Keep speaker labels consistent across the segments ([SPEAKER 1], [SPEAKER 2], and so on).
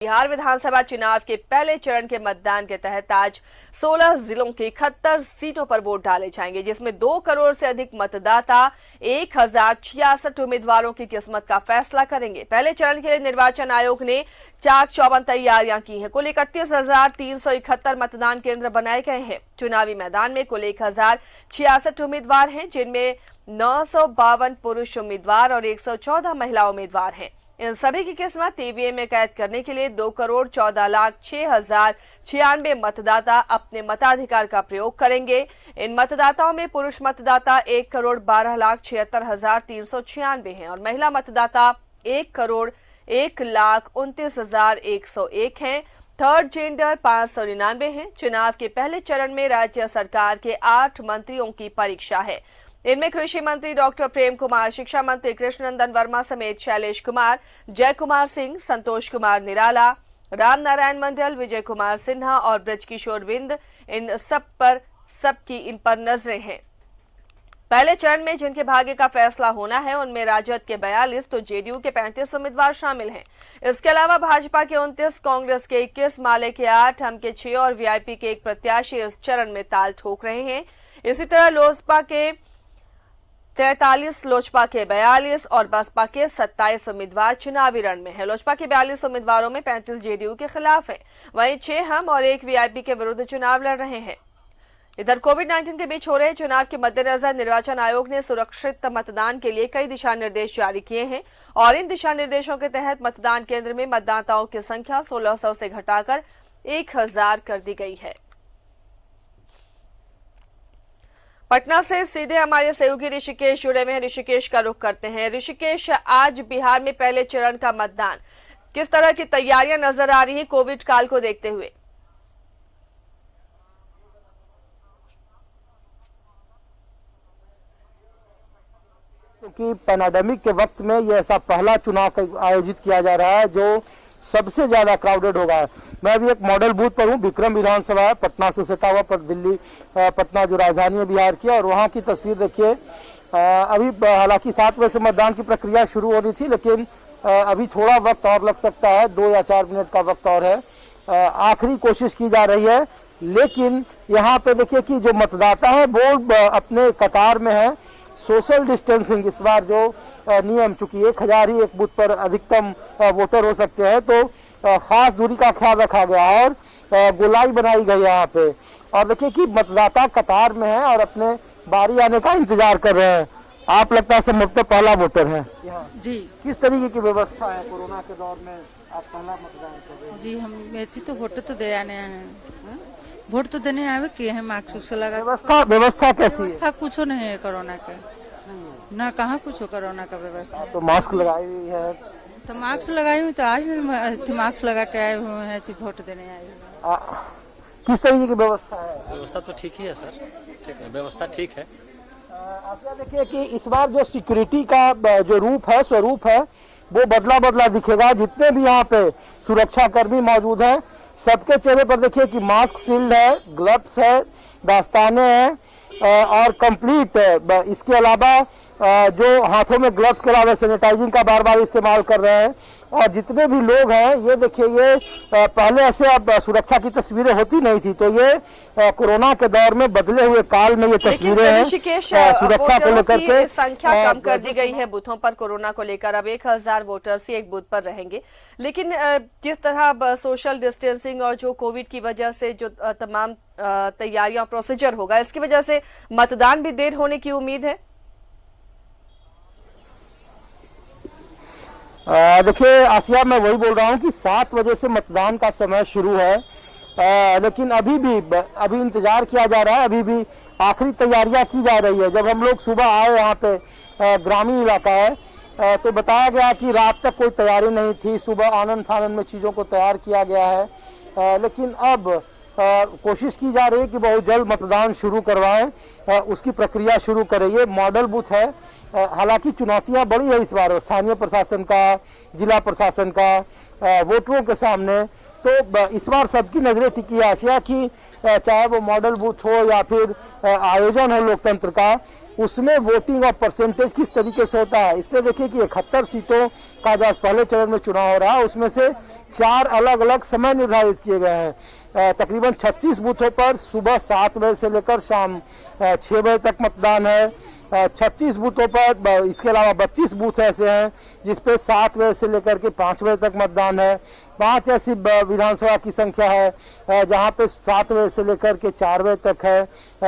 [SPEAKER 1] बिहार विधानसभा चुनाव के पहले चरण के मतदान के तहत आज 16 जिलों की 71 सीटों पर वोट डाले जाएंगे, जिसमें 2 करोड़ से अधिक मतदाता 1066 उम्मीदवारों की किस्मत का फैसला करेंगे। पहले चरण के लिए निर्वाचन आयोग ने चाक चौबंद तैयारियां की हैं। कुल 31,371 मतदान केंद्र बनाए गए हैं। चुनावी मैदान में कुल 1066 उम्मीदवार हैं, जिनमें 952 पुरुष उम्मीदवार और 114 महिला उम्मीदवार हैं। इन सभी की किस्मत ईवीएम में कैद करने के लिए 2,14,06,096 मतदाता अपने मताधिकार का प्रयोग करेंगे। इन मतदाताओं में पुरुष मतदाता 1,12,76,396 हैं और महिला मतदाता 1,01,29,101 हैं। थर्ड जेंडर 599 हैं। चुनाव के पहले चरण में राज्य सरकार के 8 मंत्रियों की परीक्षा है। इनमें कृषि मंत्री डॉक्टर प्रेम कुमार, शिक्षा मंत्री कृष्णनंदन वर्मा समेत शैलेश कुमार, जय कुमार सिंह, संतोष कुमार निराला, राम नारायण मंडल, विजय कुमार सिन्हा और ब्रजकिशोर बिंद, इन सबकी इन पर नजरें हैं। पहले चरण में जिनके भाग्य का फैसला होना है, उनमें राजद के 42 तो जेडीयू के 35 उम्मीदवार शामिल हैं। इसके अलावा भाजपा के 29, कांग्रेस के 21, माले के 8, हम के 6 और वीआईपी के 1 प्रत्याशी इस चरण में ताल ठोक रहे हैं। इसी तरह लोजपा के 43, लोजपा के 42 और बसपा के 27 उम्मीदवार चुनावी रण में हैं। लोजपा के 42 उम्मीदवारों में 35 जेडीयू के खिलाफ हैं, वहीं 6 हम और 1 वीआईपी के विरुद्ध चुनाव लड़ रहे हैं। इधर कोविड-19 के बीच हो रहे चुनाव के मद्देनजर निर्वाचन आयोग ने सुरक्षित मतदान के लिए कई दिशा निर्देश जारी किए हैं और इन दिशा निर्देशों के तहत मतदान केंद्र में मतदाताओं की संख्या 1600 से घटाकर 1000 कर दी गई है। पटना से सीधे हमारे सहयोगी ऋषिकेश जुड़े हुए हैं। ऋषिकेश का रुख करते हैं। ऋषिकेश, आज बिहार में पहले चरण का मतदान, किस तरह की तैयारियां नजर आ रही हैं कोविड काल को देखते हुए?
[SPEAKER 2] क्योंकि पैंडेमिक के वक्त में ये ऐसा पहला चुनाव आयोजित किया जा रहा है जो सबसे ज्यादा क्राउडेड होगा। मैं अभी एक मॉडल बूथ पर हूँ, विक्रम विधानसभा है, पटना से सटा हुआ, पर दिल्ली पटना जो राजधानी है बिहार की, और वहाँ की तस्वीर देखिए। अभी हालांकि 7 बजे से मतदान की प्रक्रिया शुरू हो रही थी, लेकिन अभी थोड़ा वक्त और लग सकता है, 2 या 4 मिनट का वक्त और है। आखिरी कोशिश की जा रही है, लेकिन यहाँ पे देखिए कि जो मतदाता है वो अपने कतार में है। सोशल डिस्टेंसिंग इस बार जो नियम, चूंकि 1000 ही एक बूथ पर अधिकतम वोटर हो सकते हैं, तो खास दूरी का ख्याल रखा गया है और गोलाई बनाई गई यहाँ पे। और देखिए कि मतदाता कतार में है और अपने बारी आने का इंतजार कर रहे हैं। आप लगता है संभवतः पहला वोटर है
[SPEAKER 3] जी।
[SPEAKER 2] किस तरीके की व्यवस्था है कोरोना के दौर में, आप पहला मतदान कर रहे हैं?
[SPEAKER 3] जी, हम मेथी तो वोट तो दे आने हैं, वोट तो देने आवे किए हैं, मास्क लगा।
[SPEAKER 2] व्यवस्था कैसी है?
[SPEAKER 3] व्यवस्था कुछ नहीं है कोरोना के, ना कहाँ कुछ कोरोना का व्यवस्था।
[SPEAKER 2] तो मास्क लगाई हुई है?
[SPEAKER 3] तो मास्क लगाई हुई, तो आज मास्क लगा के आए हुए हैं, वोट देने आए हुए।
[SPEAKER 2] किस तरीके की व्यवस्था है?
[SPEAKER 4] व्यवस्था तो ठीक ही है सर, ठीक है, व्यवस्था ठीक है।
[SPEAKER 2] आप देखिए कि इस बार जो सिक्योरिटी का जो स्वरूप है वो बदला दिखेगा। जितने भी यहाँ पे सुरक्षा कर्मी मौजूद हैं, सबके चेहरे पर देखिए कि मास्क शील्ड है, ग्लव्स है, दस्ताने हैं और कंप्लीट है। इसके अलावा जो हाथों में ग्लव्स के अलावा सैनिटाइजिंग का बार इस्तेमाल कर रहे हैं। और जितने भी लोग हैं, ये देखिए, ये पहले ऐसे अब सुरक्षा की तस्वीरें होती नहीं थी, तो ये कोरोना के दौर में बदले हुए काल में ये तस्वीरें हैं।
[SPEAKER 1] सुरक्षा को लेकर के संख्या कम कर दी गई है बूथों पर कोरोना को लेकर। अब 1000 वोटर्स ही एक बूथ पर रहेंगे, लेकिन जिस तरह अब सोशल डिस्टेंसिंग और जो कोविड की वजह से जो तमाम तैयारियां प्रोसीजर होगा, इसकी वजह से मतदान भी देर होने की उम्मीद है।
[SPEAKER 2] देखिए आसिया, मैं वही बोल रहा हूँ कि 7 बजे से मतदान का समय शुरू है, लेकिन अभी इंतजार किया जा रहा है, अभी भी आखिरी तैयारियां की जा रही है। जब हम लोग सुबह आए यहाँ पे, ग्रामीण इलाका है, तो बताया गया कि रात तक कोई तैयारी नहीं थी, सुबह आनन फानन में चीज़ों को तैयार किया गया है, लेकिन अब कोशिश की जा रही है कि बहुत जल्द मतदान शुरू करवाएं, उसकी प्रक्रिया शुरू करें। ये मॉडल बूथ है, हालांकि चुनौतियां बड़ी है इस बार स्थानीय प्रशासन का, जिला प्रशासन का, वोटरों के सामने। तो इस बार सबकी नजरें टिकी है आसिया कि चाहे वो मॉडल बूथ हो या फिर आयोजन हो लोकतंत्र का, उसमें वोटिंग और परसेंटेज किस तरीके से होता है। इसलिए देखिए कि 71 सीटों का जो आज पहले चरण में चुनाव हो रहा है उसमें से 4 अलग अलग समय निर्धारित किए गए हैं। तकरीबन 36 बूथों पर सुबह 7 बजे से लेकर शाम 6 बजे तक मतदान है। 36 बूथों पर इसके अलावा 32 बूथ ऐसे हैं जिसपे 7 बजे से लेकर के 5 बजे तक मतदान है। 5 ऐसी विधानसभा की संख्या है जहां पे 7 बजे से लेकर के 4 बजे तक है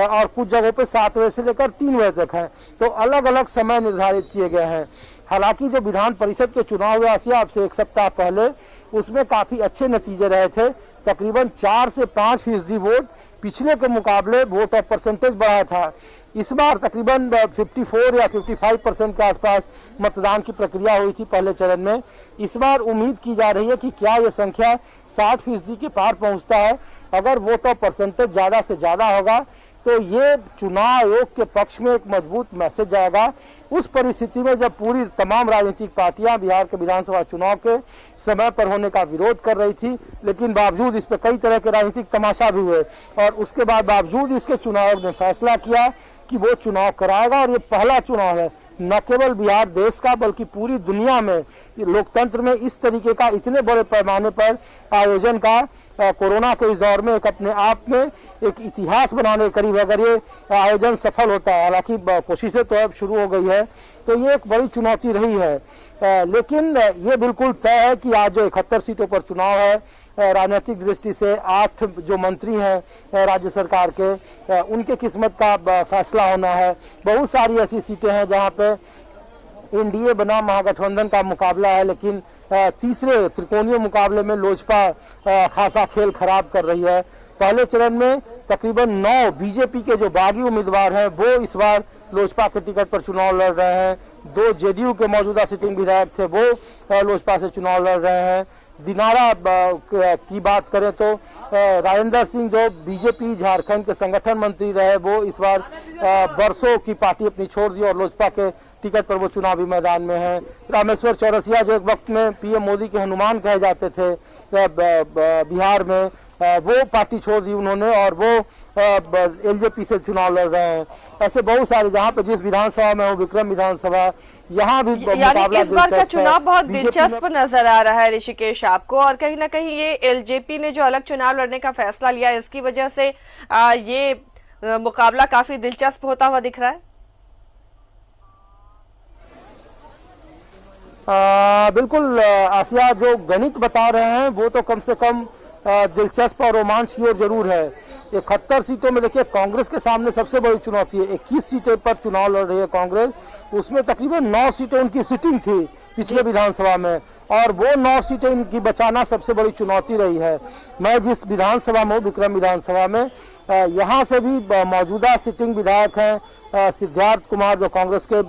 [SPEAKER 2] और कुछ जगहों पे 7 बजे से लेकर 3 बजे तक है। तो अलग अलग समय निर्धारित किए गए हैं। हालांकि जो विधान परिषद के चुनाव हुए आसिया आपसे 1 सप्ताह पहले, उसमें काफी अच्छे नतीजे रहे थे। तकरीबन 4 से 5% वोट पिछले के मुकाबले वोट और परसेंटेज बढ़ा था। इस बार तकरीबन 54 या 55% के आसपास मतदान की प्रक्रिया हुई थी पहले चरण में। इस बार उम्मीद की जा रही है कि क्या यह संख्या 60% के पार पहुंचता है। अगर वोट और परसेंटेज ज्यादा से ज्यादा होगा तो ये चुनाव आयोग के पक्ष में एक मजबूत मैसेज जाएगा। उस परिस्थिति में जब पूरी तमाम राजनीतिक पार्टियां बिहार के विधानसभा चुनाव के समय पर होने का विरोध कर रही थी, लेकिन बावजूद इस पर कई तरह के राजनीतिक तमाशा भी हुए और उसके बाद बावजूद इसके चुनाव आयोग ने फैसला किया कि वो चुनाव कराएगा। और ये पहला चुनाव है न केवल बिहार देश का बल्कि पूरी दुनिया में लोकतंत्र में इस तरीके का इतने बड़े पैमाने पर आयोजन का कोरोना के इस दौर में एक अपने आप में एक इतिहास बनाने के करीब अगर ये आयोजन सफल होता है। हालांकि कोशिशें तो अब शुरू हो गई है, तो ये एक बड़ी चुनौती रही है। लेकिन ये बिल्कुल तय है कि आज जो 71 सीटों पर चुनाव है, राजनीतिक दृष्टि से 8 जो मंत्री हैं राज्य सरकार के, उनके किस्मत का फैसला होना है। बहुत सारी ऐसी सीटें हैं जहां पे एनडीए बनाम महागठबंधन का मुकाबला है, लेकिन तीसरे त्रिकोणीय मुकाबले में लोजपा खासा खेल खराब कर रही है। पहले चरण में तकरीबन 9 बीजेपी के जो बागी उम्मीदवार हैं वो इस बार लोजपा के टिकट पर चुनाव लड़ रहे हैं। 2 जेडीयू के मौजूदा सिटिंग विधायक थे वो लोजपा से चुनाव लड़ रहे हैं। दिनारा की बात करें तो राजेंद्र सिंह जो बीजेपी झारखंड के संगठन मंत्री रहे वो इस बार बरसों की पार्टी अपनी छोड़ दी और लोजपा के टिकट पर वो चुनावी मैदान में हैं। रामेश्वर चौरसिया जो एक वक्त में पीएम मोदी के हनुमान कहे जाते थे बिहार में, वो पार्टी छोड़ दी उन्होंने और वो एलजेपी से चुनाव लड़ रहे हैं। ऐसे बहुत सारे जहां पे जिस विधानसभा में हो, विक्रम विधानसभा, यहाँ भी
[SPEAKER 1] यानी इस बार का चुनाव बहुत दिलचस्प नजर आ रहा है ऋषिकेश आपको, और कहीं ना कहीं ये एलजेपी ने जो अलग चुनाव लड़ने का फैसला लिया इसकी वजह से ये मुकाबला काफी दिलचस्प होता हुआ दिख रहा है।
[SPEAKER 2] बिल्कुल आसिया, जो गणित बता रहे हैं वो तो कम से कम दिलचस्प और रोमांच की ओर जरूर है। 71 सीटों में देखिए कांग्रेस के सामने सबसे बड़ी चुनौती है। 21 सीटों पर चुनाव लड़ रही है कांग्रेस, उसमें तकरीबन 9 सीटें उनकी सिटिंग थी पिछले विधानसभा में और वो 9 सीटें इनकी बचाना सबसे बड़ी चुनौती रही है। मैं जिस विधानसभा में हूँ, विक्रम विधानसभा में, यहाँ से भी मौजूदा सिटिंग विधायक हैं सिद्धार्थ कुमार जो कांग्रेस के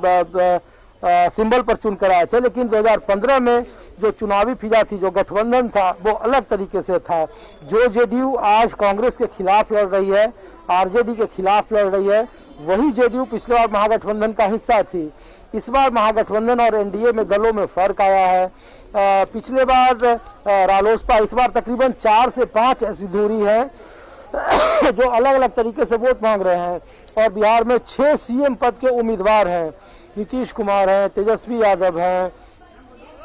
[SPEAKER 2] सिंबल पर चुनकर आए थे, लेकिन 2015 में जो चुनावी फिजा थी, जो गठबंधन था, वो अलग तरीके से था। जो जेडीयू आज कांग्रेस के खिलाफ लड़ रही है, आरजेडी के खिलाफ लड़ रही है, वही जेडीयू पिछले बार महागठबंधन का हिस्सा थी। इस बार महागठबंधन और एनडीए में दलों में फर्क आया है। पिछले बार रालोसपा, इस बार तकरीबन 4 से 5 ऐसी दूरी है जो अलग अलग तरीके से वोट मांग रहे हैं और बिहार में 6 सीएम पद के उम्मीदवार हैं। नीतीश कुमार हैं, तेजस्वी यादव हैं,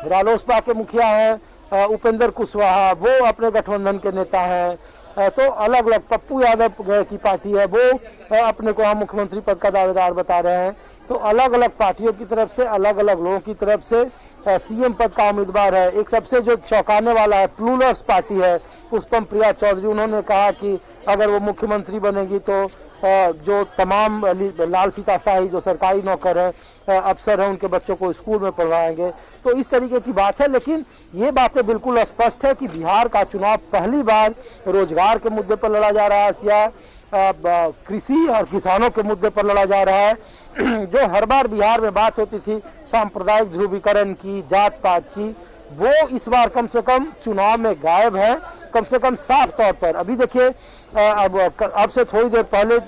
[SPEAKER 2] रालोसपा के मुखिया हैं उपेंद्र कुशवाहा, वो अपने गठबंधन के नेता हैं। तो अलग अलग, पप्पू यादव की पार्टी है वो अपने को मुख्यमंत्री पद का दावेदार बता रहे हैं। तो अलग अलग पार्टियों की तरफ से, अलग अलग लोगों की तरफ से सीएम पद का उम्मीदवार है। एक सबसे जो चौंकाने वाला है, प्लूरल्स पार्टी है, पुष्पम प्रिया चौधरी, उन्होंने कहा कि अगर वो मुख्यमंत्री बनेगी तो जो तमाम लाल फीताशाही जो सरकारी नौकर है, अफसर हैं, उनके बच्चों को स्कूल में पढ़वाएंगे। तो इस तरीके की बात है, लेकिन ये बातें बिल्कुल स्पष्ट है कि बिहार का चुनाव पहली बार रोजगार के मुद्दे पर लड़ा जा रहा है या कृषि और किसानों के मुद्दे पर लड़ा जा रहा है। जो हर बार बिहार में बात होती थी सांप्रदायिक ध्रुवीकरण की, जात पात की, वो इस बार कम से कम चुनाव में गायब है, कम से कम साफ तौर पर। अभी देखिए अब से थोड़ी देर पहले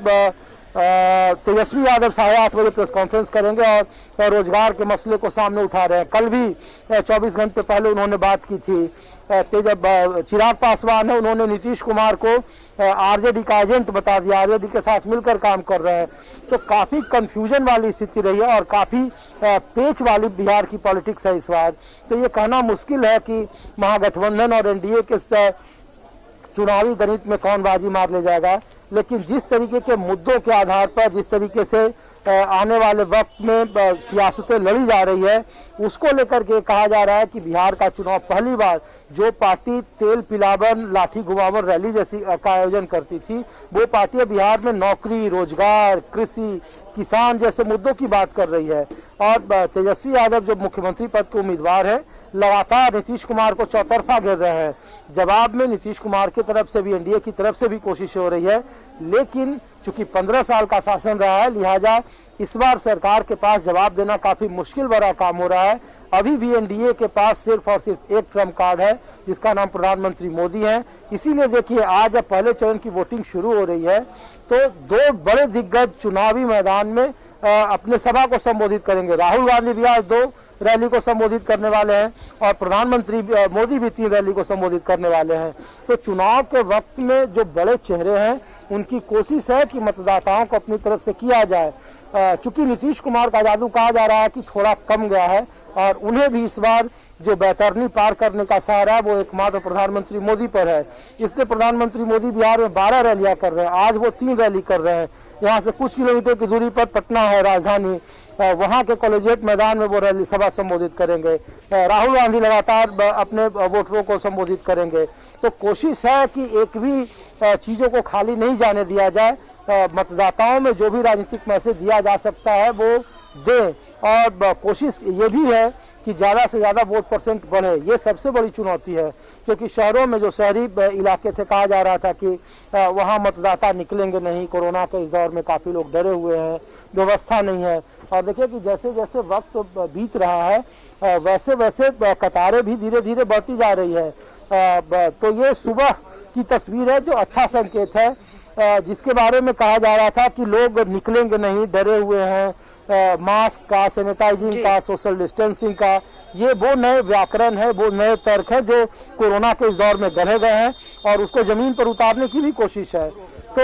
[SPEAKER 2] तेजस्वी यादव 8:30 बजे प्रेस कॉन्फ्रेंस करेंगे और रोजगार के मसले को सामने उठा रहे हैं। कल भी 24 घंटे पहले उन्होंने बात की थी। चिराग पासवान है, उन्होंने नीतीश कुमार को आरजेडी का एजेंट बता दिया, आरजेडी के साथ मिलकर काम कर रहे हैं। तो काफी कंफ्यूजन वाली स्थिति रही है और काफी पेच वाली बिहार की पॉलिटिक्स है इस बार। तो ये कहना मुश्किल है कि महागठबंधन और एनडीए के चुनावी गणित में कौन बाजी मार ले जाएगा, लेकिन जिस तरीके के मुद्दों के आधार पर जिस तरीके से आने वाले वक्त में सियासतें लड़ी जा रही है, उसको लेकर के कहा जा रहा है कि बिहार का चुनाव पहली बार जो पार्टी तेल पिलावन लाठी घुमावन रैली जैसी का आयोजन करती थी, वो पार्टी बिहार में नौकरी, रोजगार, कृषि, किसान जैसे मुद्दों की बात कर रही है। और तेजस्वी यादव जो मुख्यमंत्री पद के उम्मीदवार है, लगातार नीतीश कुमार को चौतरफा घेर रहे हैं। जवाब में नीतीश कुमार की तरफ से भी, एनडीए की तरफ से भी कोशिश हो रही है, लेकिन चूंकि 15 साल का शासन रहा है, लिहाजा इस बार सरकार के पास जवाब देना काफी मुश्किल भरा काम हो रहा है। अभी भी एनडीए के पास सिर्फ और सिर्फ एक ट्रम्प कार्ड है, जिसका नाम प्रधानमंत्री मोदी है। इसीलिए देखिए, आज जब पहले चरण की वोटिंग शुरू हो रही है, तो दो बड़े दिग्गज चुनावी मैदान में अपने सभा को संबोधित करेंगे। राहुल गांधी भी आज 2 रैली को संबोधित करने वाले हैं और प्रधानमंत्री मोदी भी 3 रैली को संबोधित करने वाले हैं। तो चुनाव के वक्त में जो बड़े चेहरे हैं, उनकी कोशिश है कि मतदाताओं को अपनी तरफ से किया जाए। चूंकि नीतीश कुमार का जादू कहा जा रहा है कि थोड़ा कम गया है और उन्हें भी इस बार जो बैतरनी पार करने का सहारा है वो एकमात्र प्रधानमंत्री मोदी पर है। इसलिए प्रधानमंत्री मोदी बिहार में 12 रैलियां कर रहे हैं, आज वो 3 रैली कर रहे हैं। यहाँ से कुछ किलोमीटर की दूरी पर पटना है राजधानी, वहाँ के कॉलेजिएट मैदान में वो रैली सभा संबोधित करेंगे। राहुल गांधी लगातार अपने वोटरों को संबोधित करेंगे। तो कोशिश है कि एक भी चीजों को खाली नहीं जाने दिया जाए, मतदाताओं में जो भी राजनीतिक मैसेज दिया जा सकता है वो दें, और कोशिश ये भी है कि ज्यादा से ज्यादा वोट परसेंट बढ़े। ये सबसे बड़ी चुनौती है, क्योंकि शहरों में जो शहरी इलाके थे, कहा जा रहा था कि वहाँ मतदाता निकलेंगे नहीं, कोरोना के इस दौर में काफी लोग डरे हुए हैं, व्यवस्था नहीं है। और देखिए कि जैसे जैसे वक्त बीत रहा है, वैसे वैसे कतारें भी धीरे धीरे बढ़ती जा रही है। तो ये सुबह की तस्वीर है जो अच्छा संकेत है, जिसके बारे में कहा जा रहा था कि लोग निकलेंगे नहीं, डरे हुए हैं। मास्क का, सैनिटाइजिंग का, सोशल डिस्टेंसिंग का, ये वो नए व्याकरण है, वो नए तर्क है जो कोरोना के इस दौर में गढ़े गए हैं और उसको जमीन पर उतारने की भी कोशिश है। तो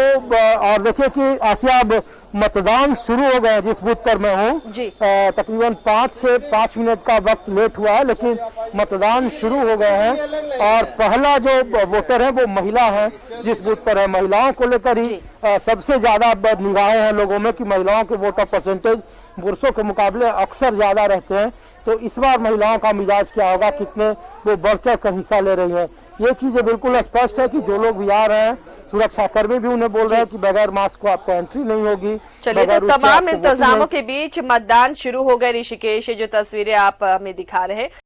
[SPEAKER 2] और देखिए कि आसिया, अब मतदान शुरू हो गए। जिस बूथ पर मैं हूँ, तकरीबन 5 से 5 मिनट का वक्त लेट हुआ है, लेकिन मतदान शुरू हो गए हैं। और पहला जो वोटर है वो महिला है, जिस बूथ पर है। महिलाओं को लेकर ही सबसे ज्यादा निगाहें हैं लोगों में कि महिलाओं के वोट ऑफ परसेंटेज पुरुषों के मुकाबले अक्सर ज्यादा रहते हैं। तो इस बार महिलाओं का मिजाज क्या होगा, कितने वो बढ़ चढ़ कर हिस्सा ले रही हैं, ये चीजें बिल्कुल स्पष्ट है कि जो लोग भी आ रहे हैं, सुरक्षा कर्मी भी उन्हें बोल रहे हैं कि बगैर मास्क को आपको एंट्री नहीं होगी।
[SPEAKER 1] चलिए, तो तमाम इंतजामों के बीच मतदान शुरू हो गए ऋषिकेश, जो तस्वीरें आप हमें दिखा रहे हैं।